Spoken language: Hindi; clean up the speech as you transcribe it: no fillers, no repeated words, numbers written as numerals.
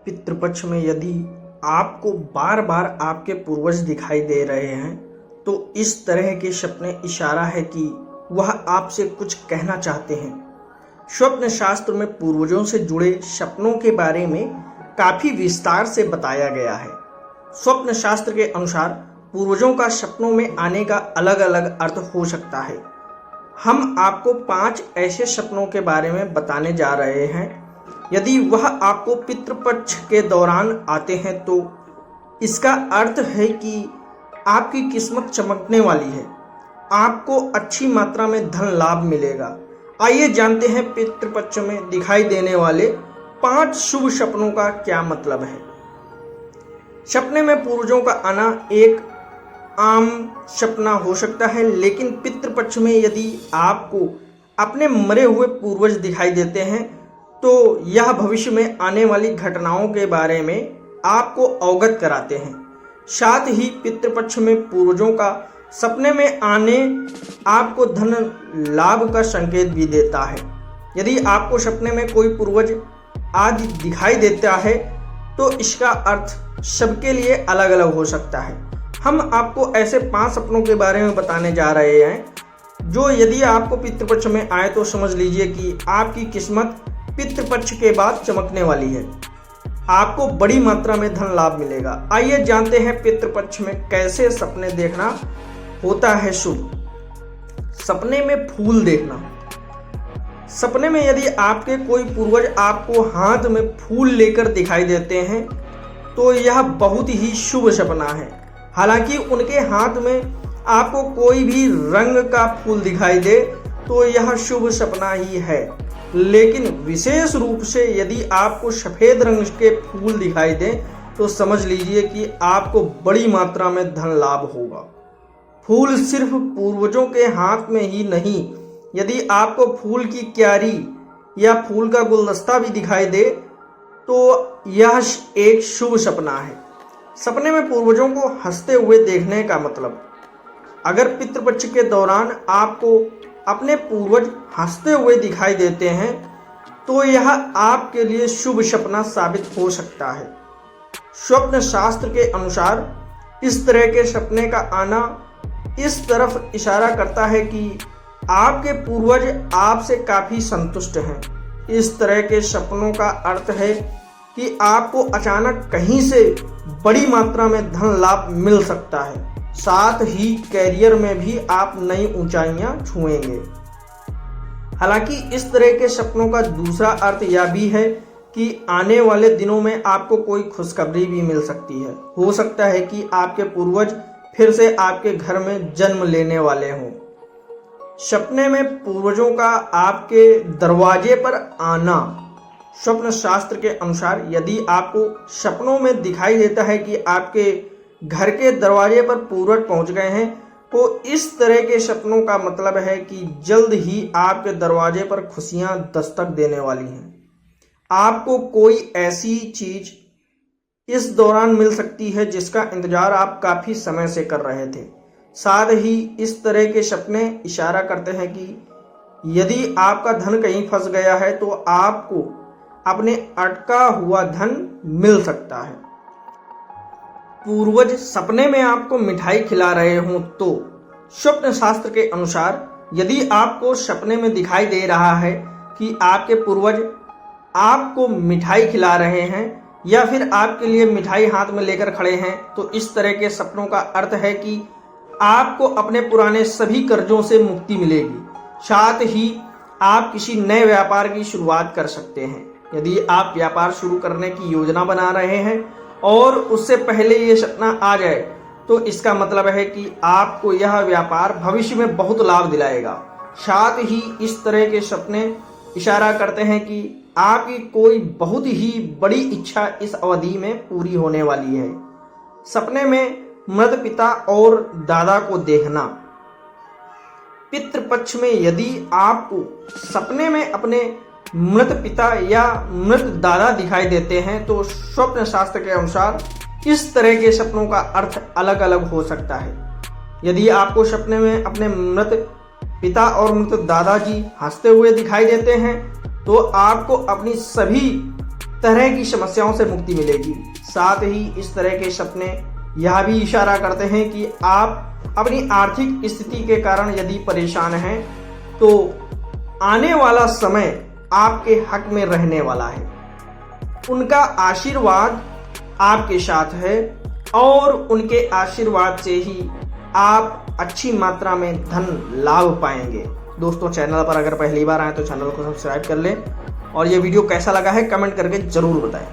पितृपक्ष में यदि आपको बार बार आपके पूर्वज दिखाई दे रहे हैं तो इस तरह के सपने इशारा है कि वह आपसे कुछ कहना चाहते हैं। स्वप्न शास्त्र में पूर्वजों से जुड़े सपनों के बारे में काफी विस्तार से बताया गया है। स्वप्न शास्त्र के अनुसार पूर्वजों का सपनों में आने का अलग अलग अर्थ हो सकता है। हम आपको 5 ऐसे सपनों के बारे में बताने जा रहे हैं। यदि वह आपको पितृपक्ष के दौरान आते हैं तो इसका अर्थ है कि आपकी किस्मत चमकने वाली है, आपको अच्छी मात्रा में धन लाभ मिलेगा। आइए जानते हैं पितृपक्ष में दिखाई देने वाले 5 शुभ सपनों का क्या मतलब है। सपने में पूर्वजों का आना एक आम सपना हो सकता है, लेकिन पितृपक्ष में यदि आपको अपने मरे हुए पूर्वज दिखाई देते हैं तो यह भविष्य में आने वाली घटनाओं के बारे में आपको अवगत कराते हैं। साथ ही पितृपक्ष में पूर्वजों का सपने में आने आपको धन लाभ का संकेत भी देता है। यदि आपको सपने में कोई पूर्वज आदि दिखाई देता है तो इसका अर्थ सबके लिए अलग अलग हो सकता है। हम आपको ऐसे 5 सपनों के बारे में बताने जा रहे हैं जो यदि आपको पितृपक्ष में आए तो समझ लीजिए कि आपकी किस्मत पितृपक्ष के बाद चमकने वाली है, आपको बड़ी मात्रा में धन लाभ मिलेगा। आइए जानते हैं पितृपक्ष में कैसे सपने देखना होता है शुभ। सपने में फूल देखना। सपने में यदि आपके कोई पूर्वज आपको हाथ में फूल लेकर दिखाई देते हैं तो यह बहुत ही शुभ सपना है। हालांकि उनके हाथ में आपको कोई भी रंग का फूल दिखाई दे तो यह शुभ सपना ही है, लेकिन विशेष रूप से यदि आपको सफेद रंग के फूल दिखाई दें तो समझ लीजिए कि आपको बड़ी मात्रा में धन लाभ होगा। फूल सिर्फ पूर्वजों के हाथ में ही नहीं, यदि आपको फूल की क्यारी या फूल का गुलदस्ता भी दिखाई दे तो यह एक शुभ सपना है। सपने में पूर्वजों को हंसते हुए देखने का मतलब। अगर पितृपक्ष के दौरान आपको अपने पूर्वज हंसते हुए दिखाई देते हैं तो यह आपके लिए शुभ सपना साबित हो सकता है। स्वप्न शास्त्र के अनुसार इस तरह के सपने का आना इस तरफ इशारा करता है कि आपके पूर्वज आपसे काफी संतुष्ट हैं। इस तरह के सपनों का अर्थ है कि आपको अचानक कहीं से बड़ी मात्रा में धन लाभ मिल सकता है, साथ ही कैरियर में भी आप नई ऊंचाइयां छुएंगे। हालांकि इस तरह के सपनों का दूसरा अर्थ यह भी है कि आने वाले दिनों में आपको कोई खुशखबरी भी मिल सकती है। हो सकता है कि आपके पूर्वज फिर से आपके घर में जन्म लेने वाले हों। सपने में पूर्वजों का आपके दरवाजे पर आना। स्वप्न शास्त्र के अनुसार यदि आपको सपनों में दिखाई देता है कि आपके घर के दरवाजे पर पूर्वज पहुंच गए हैं तो इस तरह के सपनों का मतलब है कि जल्द ही आपके दरवाजे पर खुशियां दस्तक देने वाली हैं। आपको कोई ऐसी चीज इस दौरान मिल सकती है जिसका इंतजार आप काफी समय से कर रहे थे। साथ ही इस तरह के सपने इशारा करते हैं कि यदि आपका धन कहीं फंस गया है तो आपको अपने अटका हुआ धन मिल सकता है। पूर्वज सपने में आपको मिठाई खिला रहे हों तो स्वप्न शास्त्र के अनुसार यदि आपको सपने में दिखाई दे रहा है कि आपके पूर्वज आपको मिठाई खिला रहे हैं या फिर आपके लिए मिठाई हाथ में लेकर खड़े हैं तो इस तरह के सपनों का अर्थ है कि आपको अपने पुराने सभी कर्जों से मुक्ति मिलेगी। साथ ही आप किसी नए व्यापार की शुरुआत कर सकते हैं। यदि आप व्यापार शुरू करने की योजना बना रहे हैं और उससे पहले ये सपना आ जाए तो इसका मतलब है कि आपको यह व्यापार भविष्य में बहुत लाभ दिलाएगा। साथ ही इस तरह के सपने इशारा करते हैं कि आपकी कोई बहुत ही बड़ी इच्छा इस अवधि में पूरी होने वाली है। सपने में मृत पिता और दादा को देखना। पितृपक्ष में यदि आपको सपने में अपने मृत पिता या मृत दादा दिखाई देते हैं तो स्वप्न शास्त्र के अनुसार इस तरह के सपनों का अर्थ अलग अलग हो सकता है। यदि आपको सपने में अपने मृत पिता और मृत दादाजी हंसते हुए दिखाई देते हैं तो आपको अपनी सभी तरह की समस्याओं से मुक्ति मिलेगी। साथ ही इस तरह के सपने यह भी इशारा करते हैं कि आप अपनी आर्थिक स्थिति के कारण यदि परेशान हैं तो आने वाला समय आपके हक में रहने वाला है। उनका आशीर्वाद आपके साथ है और उनके आशीर्वाद से ही आप अच्छी मात्रा में धन लाभ पाएंगे। दोस्तों, चैनल पर अगर पहली बार आए तो चैनल को सब्सक्राइब कर लें और ये वीडियो कैसा लगा है कमेंट करके जरूर बताएं।